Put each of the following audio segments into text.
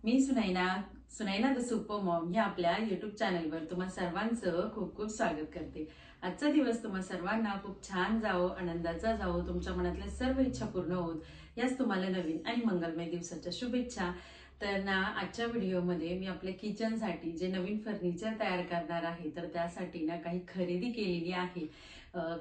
Me Sunaina the super Maugham या आपल्या YouTube चॅनलवर तुम्हा सर्वांचं खूप खूप स्वागत करते। आजचा दिवस तुम्हा सर्वांना खूप छान जावो, आनंदाचा जावो, तुमच्या मनातल्या सर्व इच्छा पूर्ण होत याच तुम्हाला नवीन आणि मंगलमय दिवसाच्या शुभेच्छा। तर ना आजच्या व्हिडिओमध्ये मी आपल्या किचनसाठी जे नवीन फर्निचर तयार करणार आहे तर त्यासाठी ना काही खरेदी केलेली आहे।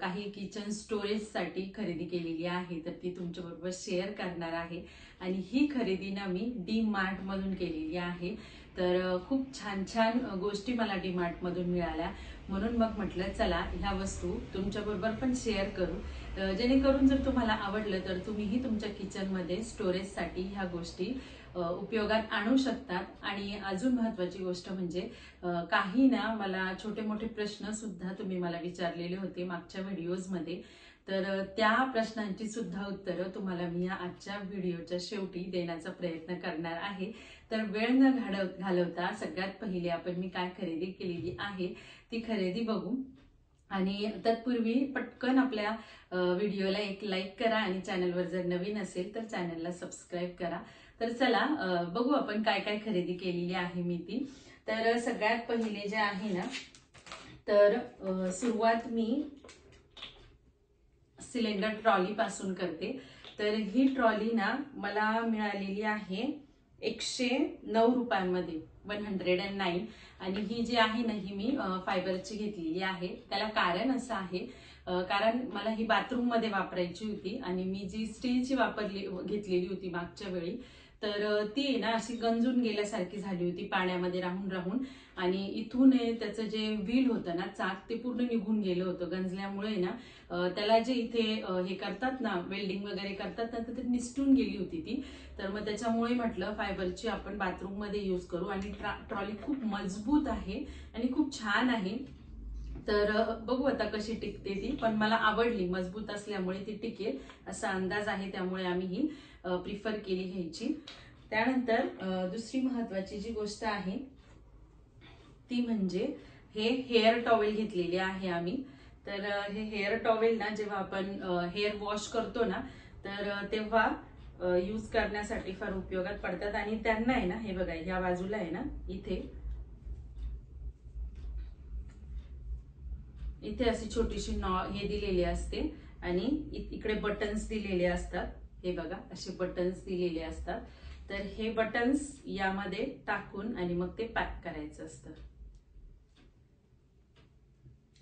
काही किचन स्टोरेजसाठी खरेदी केलेली आहे तर ती तुमच्याबरोबर शेअर करणार आहे। आणि ही खरेदी ना मी डी मार्ट मधून केलेली आहे। तर खूप छान छान गोष्टी मला डी मार्ट मधून मिळाल्या, म्हणून मग म्हटलं चला ह्या वस्तू तुमच्याबरोबर पण शेअर करू, जेणेकरून जर तुम्हाला आवडलं तर तुम्हीही तुमच्या किचनमध्ये स्टोरेजसाठी ह्या गोष्टी उपयोगात आणू शकतात। आणि अजून महत्त्वाची गोष्ट म्हणजे काही ना मला छोटे मोठे प्रश्न सुद्धा तुम्ही मला विचारलेले होते मागच्या व्हिडिओजमध्ये, तर त्या प्रश्नांची सुद्धा उत्तरं तुम्हाला मी या आजच्या व्हिडिओच्या शेवटी देण्याचा प्रयत्न करणार आहे। तर वेळ न घालवता सगळ्यात पहिले आपण मी काय खरेदी केलेली आहे ती खरेदी बघू। आणि तत्पूर्वी पटकन आपल्या व्हिडिओला एक लाईक करा आणि चॅनलवर जर नवीन असेल तर चॅनलला सबस्क्राईब करा। तर चला बघू आपण काय काय खरेदी केलेली आहे मी ती। तर सगळ्यात पहिले जे आहे ना, तर सुरुवात मी सिलेंडर ट्रॉली पासून करते। तर ही ट्रॉली ना मला मिळालेली आहे 109 रुपयांमध्ये, 109। आणि ही जी आहे ना ही मी फायबरची घेतलेली आहे। त्याला कारण असं आहे कारण मला ही बाथरूम मध्ये वापरायची होती आणि मी जी स्टीलची घेतलेली होती मागच्या वेळी, तर ती ना अशी गंजून गेल्यासारखी झाली होती पाण्यामध्ये राहून राहून। आणि इथून त्याचं जे व्हील होतं ना, चाक, ते पूर्ण निघून गेलं होतं गंजल्यामुळे ना। त्याला जे इथे हे करतात ना, वेल्डिंग वगैरे करतात ना, तर ते निसटून गेली होती ती। तर मग त्याच्यामुळे म्हटलं फायबरची आपण बाथरूम मध्ये यूज करू। आणि ट्रॉली खूप मजबूत आहे आणि खूप छान आहे। तर बघू आता कशी टिकते ती, पण मला आवडली, मजबूत असल्यामुळे ती टिकेल असा अंदाज आहे, त्यामुळे आम्ही ही प्रिफर केली घ्यायची। त्यानंतर दुसरी महत्त्वाची जी गोष्ट आहे ती म्हणजे हे हेअर टॉवेल घेतलेले आहे आम्ही। तर हे हेअर टॉवेल ना जेव्हा आपण हेअर वॉश करतो ना, तर तेव्हा यूज करण्यासाठी फार उपयोगात पडतात। आणि त्यांना आहे ना, हे बघा या बाजूला आहे ना, इथे अशी छोटीशी हे दिलेली असते आणि इकडे बटन्स दिलेले असतात। हे बघा असे बटन्स दिलेले असतात। तर हे बटन्स यामध्ये टाकून आणि मग ते पॅक करायचं असतं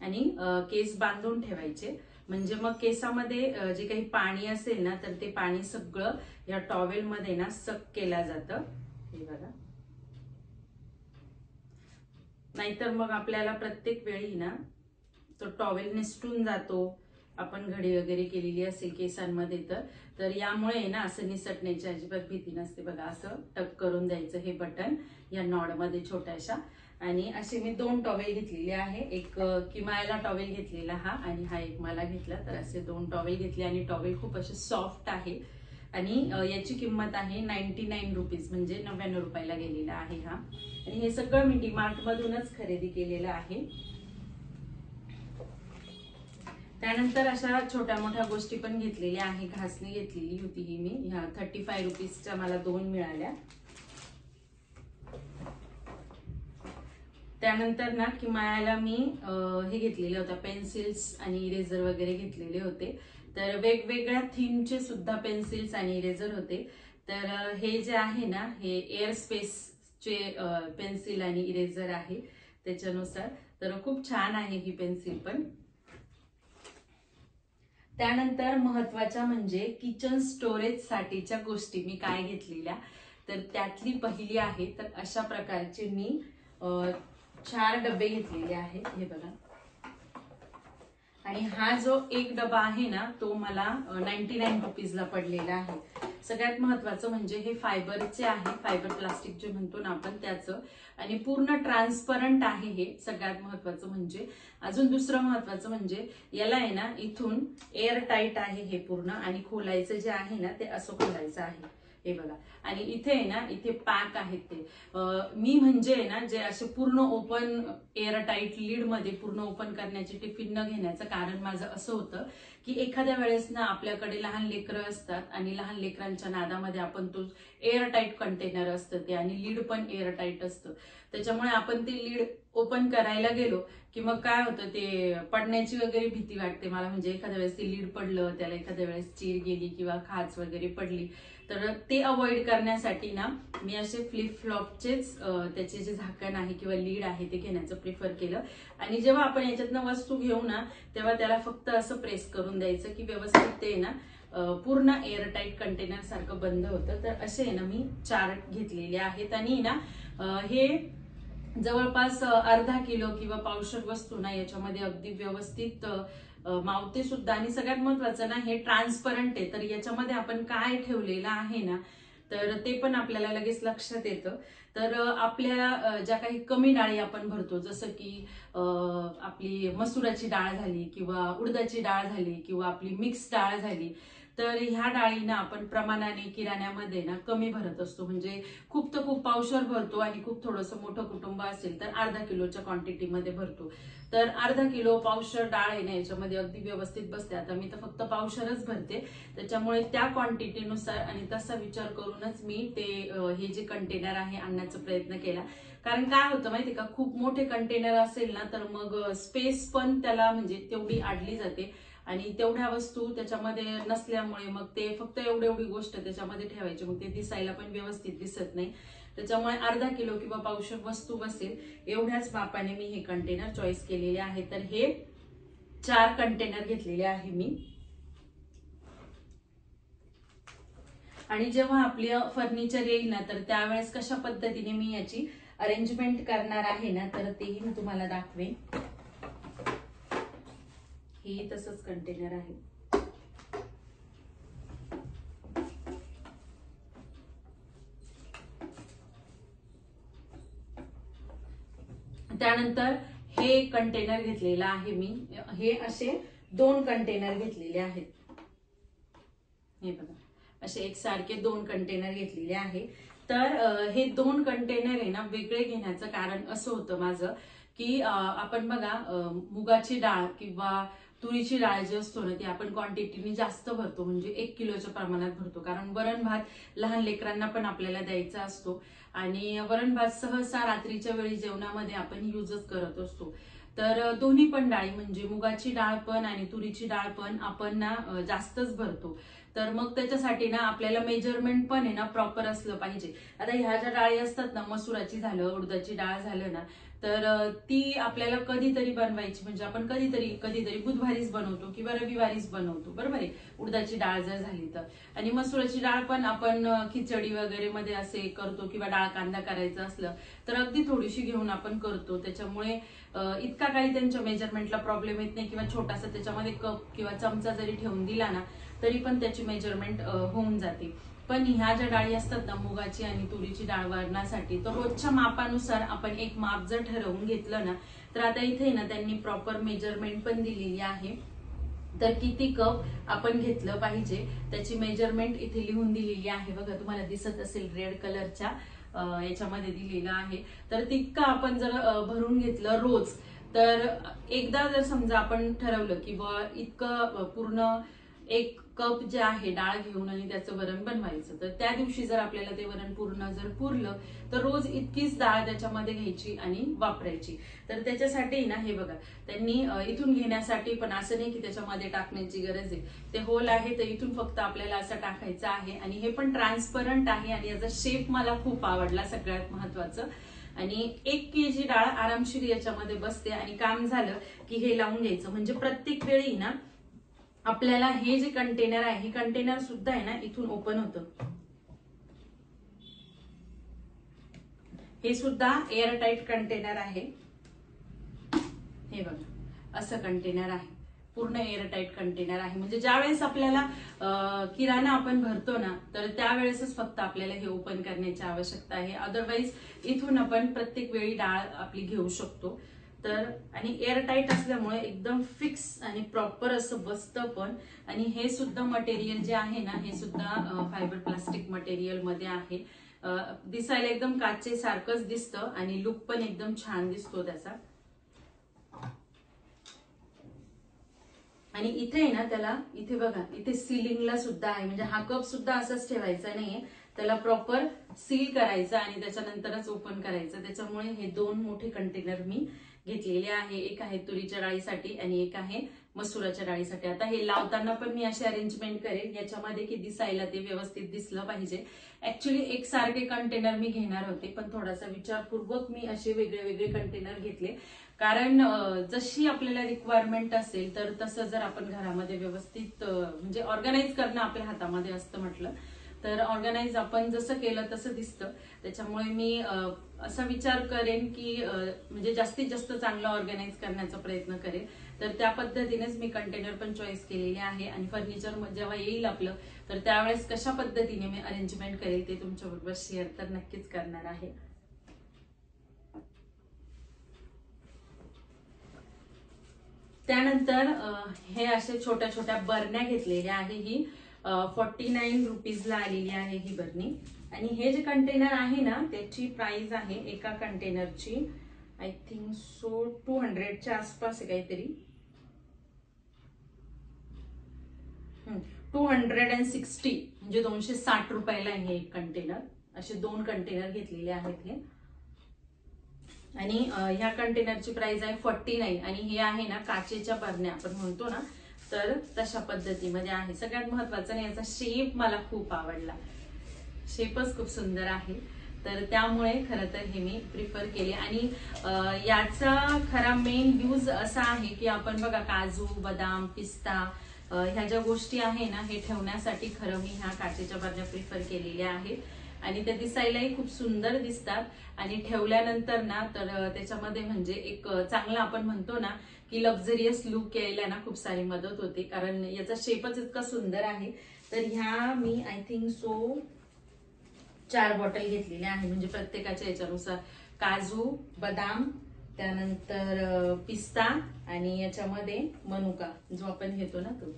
आणि केस बांधून ठेवायचे। म्हणजे मग केसामध्ये जे काही पाणी असेल ना, तर ते पाणी सगळं या टॉवेल मध्ये ना सक केलं जातं। हे बघा, नाहीतर मग आपल्याला प्रत्येक वेळी ना तो टॉवेल निसटून जातो, आपण घडी वगैरे केलेली असेल केसांमध्ये तर यामुळे ना असं निसटण्याची अजिबात भीती नसते। बघा असं टक करून द्यायचं हे बटन या नॉड मध्ये छोट्याशा। आणि असे मी 2 टॉवेल घेतलेले आहे, एक किमायला टॉवेल घेतलेला हा आणि हा एक मला घेतला। तर असे 2 टॉवेल घेतले आणि टॉवेल खूप असे सॉफ्ट आहे आणि याची किंमत आहे 99 रुपीज, म्हणजे 99 रुपयाला गेलेला आहे हा। आणि हे सगळं मी डी मार्ट मधूनच खरेदी केलेलं आहे। त्यानंतर अशा छोट्या मोठ्या गोष्टी पण घेतलेल्या आहे। घासणी घेतलेली होती ही मी, ह्या 35 रुपीजच्या मला 2 मिळाल्या। त्यानंतर ना किमायाला मी हे घेतलेले होते, पेन्सिल्स आणि इरेजर वगैरे घेतलेले होते। तर वेगवेगळ्या थीमचे सुद्धा पेन्सिल्स आणि इरेजर होते। तर हे जे आहे ना, हे एअर स्पेसचे पेन्सिल आणि इरेजर आहे त्याच्यानुसार। तर खूप छान आहे ही पेन्सिल पण। त्यानंतर महत्त्वाच्या म्हणजे किचन स्टोरेज साठीच्या गोष्टी मी काय घेतलेल्या, तर त्यातली पहिली आहे तर अशा प्रकारचे मी 4 डबे घेतलेले आहेत। हे बघा, आणि हा जो एक डबा आहे ना तो मला 99 रुपीजला पडलेला आहे। सगळ्यात महत्त्वाचं म्हणजे हे फायबरचे आहे, फायबर प्लास्टिक जे म्हणतो ना आपण त्याचं, आणि पूर्ण ट्रान्सपरंट आहे हे सगळ्यात महत्त्वाचं म्हणजे। अजून दुसरं महत्त्वाचं म्हणजे याला आहे ना इथून एअर टाईट आहे हे पूर्ण, आणि खोलायचं जे आहे ना ते असं खोलायचं आहे। हे बघा. आणि इथे आहे ना, इथे पॅक आहेत ते. मी म्हणजे आहे ना, जे असे पूर्ण ओपन एअर टाईट लीड मध्ये पूर्ण ओपन करण्याचे टिफिन न घेण्याचं कारण माझं असं होतं की एखाद्या वेळेस ना आपल्याकडे लहान लेकरं असतात आणि लहान लेकरांच्या नादामध्ये आपण तो एअर टाईट कंटेनर असतं ते आणि लीड पण एअर टाईट असतं. त्याच्यामुळे आपण ते लीड ओपन करायला गेलो की मग काय होतं, ते पडण्याची वगैरे भीती वाटते मला. म्हणजे एखाद्या वेळेस ते लीड पडलं, त्याला एखाद्या वेळेस चीर गेली किंवा खाच वगैरे पडली, तर ते अवॉइड करण्यासाठी ना मी असे फ्लिप फ्लॉपचेच त्याचे जे झाकण आहे किंवा लीड आहे ते घेण्याचं प्रिफर केलं. आणि जेव्हा आपण याच्यातनं वस्तू घेऊ ना, तेव्हा त्याला फक्त असं प्रेस करून द्यायचं की व्यवस्थित ते ना पूर्ण एअरटाईट कंटेनर सारखं बंद होतं. तर असे ना मी 4 घेतलेले आहेत. आणि ना हे जवळपास अर्धा किलो किंवा पावशेर वस्तू ना याच्यामध्ये अगदी व्यवस्थित मावते सुद्धा. आणि सगळ्यात महत्वाचं ना, हे ट्रान्सपरंट आहे, तर याच्यामध्ये आपण काय ठेवलेलं आहे ना, तर ते पण आपल्याला लगेच लक्षात येतं. तर आपल्या ज्या काही कमी डाळी आपण भरतो, जसं की आपली मसुराची डाळ झाली किंवा उडदाची डाळ झाली किंवा आपली मिक्स डाळ झाली, तर ह्या डाळीना आपण प्रमाणाने किराण्यामध्ये ना कमी भरत असतो. म्हणजे खूप तर खूप पावशेर भरतो आणि खूप थोडंसं मोठं कुटुंब असेल तर अर्धा किलोच्या क्वांटिटीमध्ये भरतो. तर अर्धा किलो पावशेर डाळ आहे ना याच्यामध्ये अगदी व्यवस्थित बसते. आता मी तर फक्त पावशेरच भरते, त्याच्यामुळे त्या क्वांटिटीनुसार आणि तसा विचार करूनच मी ते हे जे कंटेनर आहे आणण्याचा प्रयत्न केला. कारण काय होतं माहिती का, खूप मोठे कंटेनर असेल ना तर मग स्पेस पण त्याला म्हणजे तेवढी अडली जाते आणि तेवढ्या वस्तू त्याच्यामध्ये नसल्यामुळे मग ते फक्त एवढी गोष्ट त्याच्यामध्ये ठेवायची, मग ते दिसायला पण व्यवस्थित दिसत नाही. त्याच्यामुळे अर्धा किलो किंवा पावशेर वस्तू बसेल एवढ्याच मापाने मी हे कंटेनर चॉईस केलेले आहे. तर हे 4 कंटेनर घेतलेले आहे मी. आणि जेव्हा आपली फर्निचर येईल ना, तर त्यावेळेस कशा पद्धतीने मी याची अरेंजमेंट करणार आहे ना, तर तेही मी तुम्हाला दाखवेन. हे तसंच कंटेनर आहे. त्यानंतर हे कंटेनर घेतलेलं आहे मी. हे असे 2 कंटेनर घेतलेले आहेत. हे बघा, असे एकसारखे 2 कंटेनर घेतलेले आहे. तर हे 2 कंटेनर आहे ना वेगळे घेण्याचं कारण असं होतं माझं की आपण बघा मुगाची डाळ किंवा तुरीची डाळ जी असतो ना ती आपण क्वांटिटीने जास्त भरतो, म्हणजे 1 किलोच्या प्रमाणात भरतो. कारण वरण भात लहान लेकरांना पण आपल्याला द्यायचा असतो आणि वरण भात सहसा रात्रीच्या वेळी जेवणामध्ये आपण युजच करत असतो. तर दोन्ही पण डाळी म्हणजे मुगाची डाळ पण आणि तुरीची डाळ पण आपण ना जास्तच भरतो. तर मग त्याच्यासाठी ना आपल्याला मेजरमेंट पण आहे ना प्रॉपर असलं पाहिजे. आता ह्या ज्या डाळी असतात ना, मसुराची झालं, उडदाची डाळ झालं ना, तर ती आपल्याला कधीतरी बनवायची, म्हणजे आपण कधीतरी बुधवारीच बनवतो किंवा रविवारीच बनवतो, बरोबर आहे, उडदाची डाळ जर झाली तर. आणि मसुराची डाळ पण आपण खिचडी वगैरे मध्ये असे करतो किंवा डाळ कांदा करायचं असलं तर अगदी थोडीशी घेऊन आपण करतो. त्याच्यामुळे इतका काही त्यांच्या मेजरमेंटला प्रॉब्लेम येत नाही, किंवा छोटासा त्याच्यामध्ये कप किंवा चमचा जरी ठेवून दिला ना तरी पण त्याची मेजरमेंट होऊन जाते. पण ह्या ज्या डाळी असतात ना, मुगाची आणि तुरीची डाळ वरणासाठी, तर रोजच्या मापानुसार आपण एक माप जर ठरवून घेतलं ना, तर आता इथे ना त्यांनी प्रॉपर मेजरमेंट पण दिलेली आहे. तर किती कप आपण घेतलं पाहिजे त्याची मेजरमेंट इथे लिहून दिलेली आहे बघा, तुम्हाला दिसत असेल रेड कलरच्या याच्यामध्ये दिलेलं आहे. तर तितकं आपण जर भरून घेतलं रोज, तर एकदा जर समजा आपण ठरवलं की इतकं पूर्ण 1 कप जे आहे डाळ घेऊन आणि त्याचं वरण बनवायचं, तर त्या दिवशी जर आपल्याला ते वरण पूर्ण जर पुरलं तर रोज इतकीच डाळ त्याच्यामध्ये घ्यायची आणि वापरायची. तर त्याच्यासाठी ना हे बघा त्यांनी इथून घेण्यासाठी पण असं नाही की त्याच्यामध्ये टाकण्याची गरज आहे, ते होल आहे तर इथून फक्त आपल्याला असं टाकायचं आहे. आणि हे पण ट्रान्सपरंट आहे आणि याचा शेप मला खूप आवडला सगळ्यात महत्वाचं. आणि 1 kg डाळ आरामशीर याच्यामध्ये बसते आणि काम झालं की हे लावून घ्यायचं. म्हणजे प्रत्येक वेळी ना आपल्याला हे जे कंटेनर आहे हे कंटेनर सुद्धा आहे ना इथून ओपन होतं. हे सुद्धा एअरटाईट कंटेनर आहे. हे बघा असं कंटेनर आहे, पूर्ण एअरटाईट कंटेनर आहे. म्हणजे ज्यावेळेस आपल्याला किराणा आपण भरतो ना तर त्यावेळेसच फक्त आपल्याला हे ओपन करण्याची आवश्यकता आहे. अदरवाईज इथून आपण प्रत्येक वेळी डाळ आपली घेऊ शकतो. तर आणि एअर टाईट असल्यामुळे एकदम फिक्स आणि प्रॉपर असं बसतं पण. आणि हे सुद्धा मटेरियल जे आहे ना हे सुद्धा फायबर प्लास्टिक मटेरियल मध्ये आहे. दिसायला एकदम काचे सारखंच दिसतं आणि लुक पण एकदम छान दिसतो त्याचा. आणि इथे आहे ना त्याला इथे बघा इथे सीलिंगला सुद्धा आहे, म्हणजे हा कप सुद्धा असाच ठेवायचा नाहीये, त्याला प्रॉपर सील करायचं आणि त्याच्यानंतरच ओपन करायचं. त्याच्यामुळे हे 2 मोठे कंटेनर मी घेतलेले आहे. एक आहे तुरीच्या डाळीसाठी आणि एक आहे मसुराच्या डाळीसाठी. आता हे लावताना पण मी अशी अरेंजमेंट करेन याच्यामध्ये की दिसायला ते व्यवस्थित दिसलं पाहिजे. ऍक्च्युली एक सारखे कंटेनर मी घेणार होते, पण थोडासा विचारपूर्वक मी असे वेगळे वेगळे कंटेनर घेतले. कारण जशी आपल्याला रिक्वायरमेंट असेल तर तसं जर आपण घरामध्ये व्यवस्थित म्हणजे ऑर्गनाईज करणं आपल्या हातामध्ये असतं म्हटलं तर ऑर्गनाईज आपण जसं केलं तसं दिसतं. त्याच्यामुळे मी असा विचार करेन की म्हणजे जास्तीत जास्त चांगलं ऑर्गनाईज करण्याचा प्रयत्न करेन. तर त्या पद्धतीनेच मी कंटेनर पण चॉईस केलेले आहे. आणि फर्निचर जेव्हा येईल आपलं तर त्यावेळेस कशा पद्धतीने मी अरेंजमेंट करेल ते तुमच्याबरोबर शेअर तर नक्कीच करणार आहे. त्यानंतर हे असे छोट्या छोट्या बरण्या घेतलेल्या आहे. ही 49 रुपीजला आलेली आहे ही बरणी. आणि हे जे कंटेनर आहे ना त्याची प्राइस आहे एका कंटेनरची आय थिंक सो 200च्या आसपास आहे काहीतरी. 260 म्हणजे 260 रुपयाला आहे एक कंटेनर. असे 2 कंटेनर घेतलेले आहेत हे. आणि ह्या कंटेनरची प्राइस आहे 49. आणि हे आहे ना काचेच्या बरण्या आपण म्हणतो ना तर तशा पद्धतीमध्ये आहे. सगळ्यात महत्वाचं नाही याचा शेप मला खूप आवडला, शेपच खूप सुंदर आहे. तर त्यामुळे खरं तर हे मी प्रिफर केले. आणि याचा खरा मेन यूज असा आहे की आपण बघा काजू बदाम पिस्ता ह्या ज्या गोष्टी आहे ना हे ठेवण्यासाठी खरं मी ह्या काचेच्या बरण्या प्रिफर केलेल्या आहेत. आणि त्या दिसायलाही खूप सुंदर दिसतात आणि ठेवल्यानंतर ना तर त्याच्यामध्ये म्हणजे एक चांगला आपण म्हणतो ना की लक्झरियस लुक यायला ना खूप सारी मदत होते. कारण याचा शेपच इतका सुंदर आहे. तर ह्या मी आय थिंक सो 4 बॉटल घेतलेल्या आहे. म्हणजे प्रत्येकाच्या याच्यानुसार काजू बदाम त्यानंतर पिस्ता आणि याच्यामध्ये मनुका जो आपण घेतो ना तो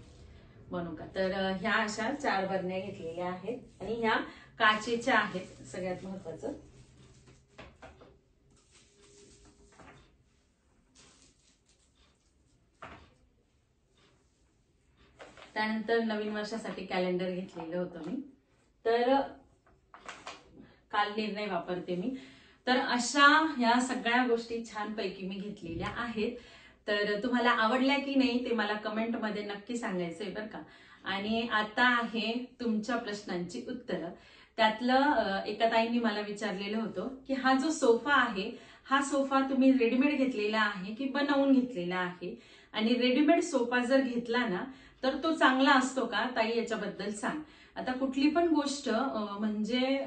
मनुका. तर ह्या अशा 4 बरण्या घेतलेल्या आहेत. आणि ह्या काचेच्या आहेत सगळ्यात महत्वाचं. त्यानंतर नवीन वर्षासाठी कॅलेंडर घेतलेलं होतं मी. तर काल निर्णय वापरते मी. तर अशा ह्या सगळ्या गोष्टी छानपैकी मी घेतलेल्या आहेत. तर तुम्हाला आवडल्या की नाही ते मला कमेंटमध्ये नक्की सांगायचंय बरं का. आणि आता आहे तुमच्या प्रश्नांची उत्तरं. त्यातलं एका ताईंनी मला विचारलेलं होतं की हा जो सोफा आहे हा सोफा तुम्ही रेडीमेड घेतलेला आहे की बनवून घेतलेला आहे. आणि रेडीमेड सोफा जर घेतला ना तर तो चांगला असतो का ताई याच्याबद्दल सांग. आता कुठली पण गोष्ट म्हणजे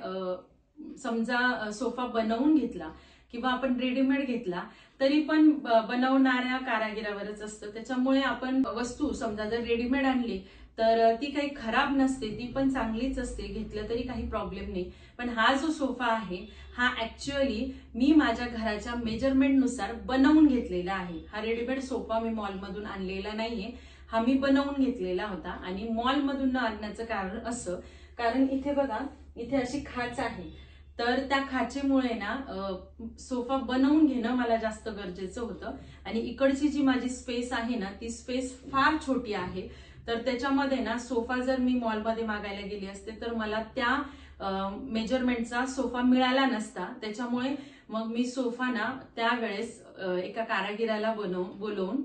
समजा सोफा बनवून घेतला किंवा आपण रेडीमेड घेतला तरी पण बनवणाऱ्या कारागिरावरच असतं. त्याच्यामुळे आपण वस्तू समजा जर रेडीमेड आणली तर ती काही खराब नसते, ती पण चांगलीच असते, घेतलं तरी काही प्रॉब्लेम नाही. पण हा जो सोफा आहे हा ऍक्च्युअली मी माझ्या घराच्या मेजरमेंटनुसार बनवून घेतलेला आहे. हा रेडीमेड सोफा मी मॉलमधून आणलेला नाहीये, हा मी बनवून घेतलेला होता. आणि मॉलमधून आणण्याचं कारण असं कारण इथे बघा इथे अशी खाच आहे. तर त्या खाचेमुळे ना सोफा बनवून घेणं मला जास्त गरजेचं होतं. आणि इकडची जी माझी स्पेस आहे ना ती स्पेस फार छोटी आहे. तर त्याच्यामध्ये ना सोफा जर मी मॉलमध्ये मागायला गेली असते तर मला त्या मेजरमेंटचा सोफा मिळाला नसता. त्याच्यामुळे मग मी सोफा ना त्यावेळेस एका कारागिराला बोलवून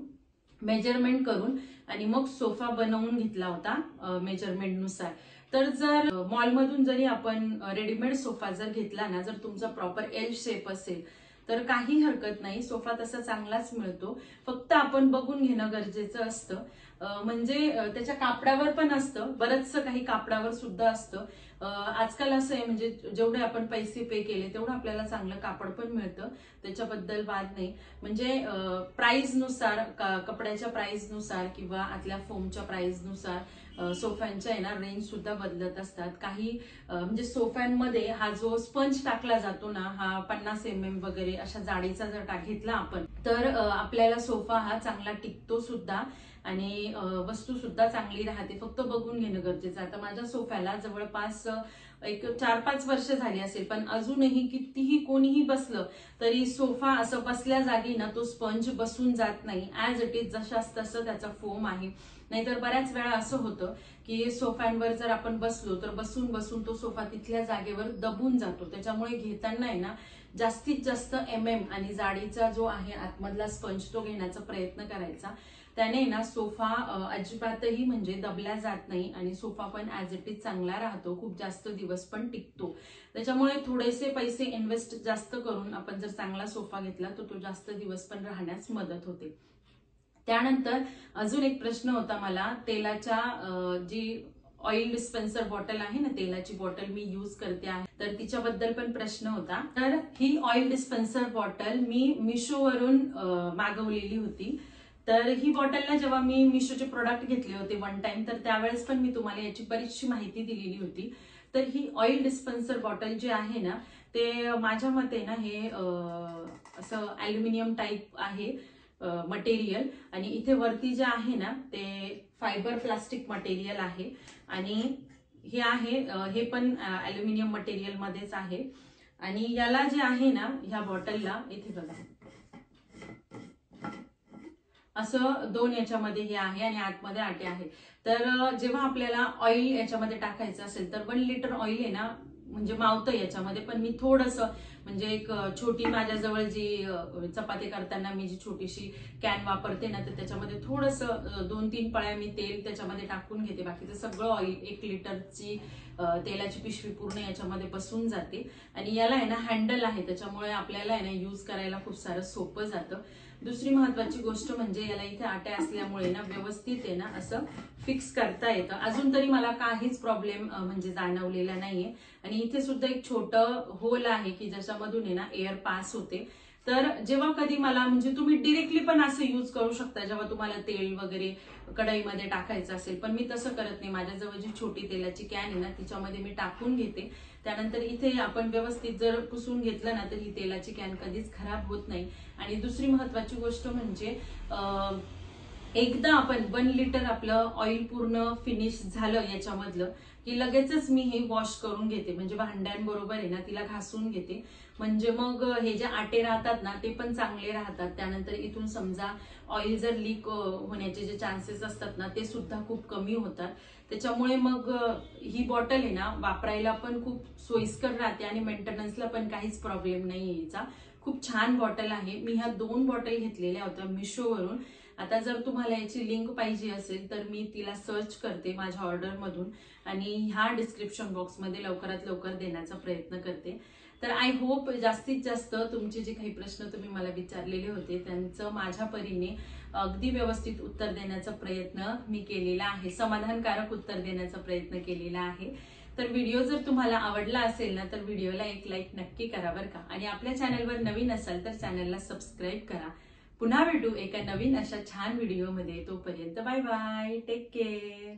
मेजरमेंट करून आणि मग सोफा बनवून घेतला होता मेजरमेंटनुसार. तर जर मॉलमधून जरी आपण रेडीमेड सोफा जर घेतला ना जर तुमचा प्रॉपर एल शेप असेल तर काही हरकत नाही, सोफा तसा चांगलाच मिळतो. फक्त आपण बघून घेणं गरजेचं असतं. म्हणजे त्याच्या कापडावर पण असतं, बरंचसं काही कापडावर सुद्धा असतं. आजकाल असं आहे म्हणजे जेवढे आपण पैसे पे केले तेवढं आपल्याला चांगलं कापड पण मिळतं, त्याच्याबद्दल वाद नाही. म्हणजे प्राइस नुसार कपड्याच्या प्राइस नुसार किंवा आतल्या फोमच्या प्राइस नुसार सोफ्यांच्या आहे ना रेंज सुद्धा बदलत असतात. काही म्हणजे सोफ्यांमध्ये हा जो स्पंज टाकला जातो ना, हा 50 mm वगैरे अशा जाडीचा जर घेतला आपण तर आपल्याला सोफा हा चांगला टिकतो सुद्धा आणि वस्तू सुद्धा चांगली राहते. फक्त बघून घेणं गरजेचं आहे. आता माझ्या सोफ्याला जवळपास एक 4-5 वर्ष झाली असेल, पण अजूनही कितीही कोणीही बसलं तरी सोफा असं बसल्या जागी ना तो स्पंज बसून जात नाही. ऍज इट इज जशाच तसं त्याचा फोम आहे. नाहीतर बऱ्याच वेळा असं होतं की सोफ्यांवर जर आपण बसलो तर बसून बसून तो सोफा तिथल्या जागेवर दबून जातो. त्याच्यामुळे घेताना आहे ना जास्तीत जास्त आणि जाडीचा जो आहे आतमधला स्पंज तो घेण्याचा प्रयत्न करायचा. त्याने ना सोफा अजिबातही म्हणजे दबल्या जात नाही आणि सोफा पण ऍज इट इज चांगला राहतो, खूप जास्त दिवस पण टिकतो. त्याच्यामुळे थोडेसे पैसे इन्व्हेस्ट जास्त करून आपण जर चांगला सोफा घेतला तर तो जास्त दिवस पण राहण्यास मदत होते. त्यानंतर अजून एक प्रश्न होता मला, तेलाच्या जी ऑइल डिस्पेन्सर बॉटल आहे ना, तेलाची बॉटल मी यूज करते आहे तर तिच्याबद्दल पण प्रश्न होता. तर ही ऑइल डिस्पेन्सर बॉटल मी मिशोवरून मागवलेली होती. तर ही बॉटलला जेव्हा मी मिशोचे प्रोडक्ट घेतले होते वन टाइम तर त्यावेळेस पण मी तुम्हाला याची बरीचशी माहिती दिलेली होती. तर ही ऑइल डिस्पेन्सर बॉटल जी आहे ना ते माझ्या मते ना हे असं ॲल्युमिनियम टाईप आहे मटेरियल आणि इथे वरती जे आहे ना ते फायबर प्लास्टिक मटेरियल आहे आणि हे आहे हे पण ॲल्युमिनियम मटेरियल मध्येच आहे. आणि याला जे आहे ना ह्या बॉटलला इथे बघा असं 2 याच्यामध्ये हे आहे आणि आतमध्ये आटे आहे. तर जेव्हा आपल्याला ऑइल याच्यामध्ये टाकायचं असेल तर 1 लिटर ऑइल आहे ना म्हणजे मावतं याच्यामध्ये. पण मी थोडंसं म्हणजे एक छोटी माझ्याजवळ जी चपाती करताना मी जी छोटीशी कॅन वापरते ना तर त्याच्यामध्ये थोडंसं 2-3 पळ्या मी तेल त्याच्यामध्ये टाकून घेते. बाकीचं सगळं ऑइल 1 लिटरची तेलाची पिशवी पूर्ण याच्यामध्ये बसून जाते. आणि याला आहे ना हँडल आहे त्याच्यामुळे आपल्याला आहे ना यूज करायला खूप सारं सोपं जातं. दुसरी महत्वाची गोष्ट म्हणजे याला इथे आटे असल्यामुळे ना व्यवस्थित आहे ना असं फिक्स करता येतं. अजून तरी मला काहीच प्रॉब्लेम म्हणजे जाणवलेला नाहीये. आणि इथे सुद्धा एक छोटं होल आहे की ज्याच्यामधून आहे ना एअर पास होते. तर जेव्हा कधी मला म्हणजे तुम्ही डिरेक्टली पण असं यूज करू शकता जेव्हा तुम्हाला तेल वगैरे कढईमध्ये टाकायचं असेल, पण मी तसं करत नाही. माझ्याजवळ जी छोटी तेलाची कॅन आहे ना तिच्यामध्ये मी टाकून घेते. त्यानंतर इथे आपण व्यवस्थित जर पुसून घेतलं ना तर ही तेलाची कॅन कधीच खराब होत नाही. आणि दुसरी महत्वाची गोष्ट म्हणजे एकदा आपण 1 लिटर आपलं ऑइल पूर्ण फिनिश झालं याच्यामधलं की लगेचच मी हे वॉश करून घेते. म्हणजे भांड्यांबरोबर आहे ना तिला घासून घेते. म्हणजे मग हे जे आटे राहतात ना ते पण चांगले राहतात. त्यानंतर इथून समजा ऑइल जर लीक होण्याचे जे चान्सेस असतात ना ते सुद्धा खूप कमी होतात. त्याच्यामुळे मग ही बॉटल आहे ना वापरायला पण खूप सोयीस्कर राहते आणि मेंटेनन्सला पण काहीच प्रॉब्लेम नाही याचा. खूप छान बॉटल आहे. मी ह्या 2 बॉटल घेतलेल्या होत्या मिशोवरून. आता जर तुम्हाला याची लिंक पाहिजे असेल तर मी तिला सर्च करते माझ्या ऑर्डरमधून आणि ह्या डिस्क्रिप्शन बॉक्समध्ये लवकरात लवकर देण्याचा प्रयत्न करते. तर आय होप जास्तीत जास्त तुमचे जे काही प्रश्न तुम्ही मला विचारलेले होते त्यांचं माझ्या परीने अगदी व्यवस्थित उत्तर देण्याचा प्रयत्न मी केलेला आहे, समाधानकारक उत्तर देण्याचा प्रयत्न केलेला आहे. तर व्हिडिओ जर तुम्हाला आवडला असेल ना तर व्हिडिओला एक लाईक नक्की करा बरं का. आणि आपल्या चॅनलवर नवीन असाल तर चॅनलला सबस्क्राईब करा. पुन्हा भेटू एका नवीन अशा छान व्हिडिओमध्ये. तोपर्यंत बाय बाय, टेक केअर.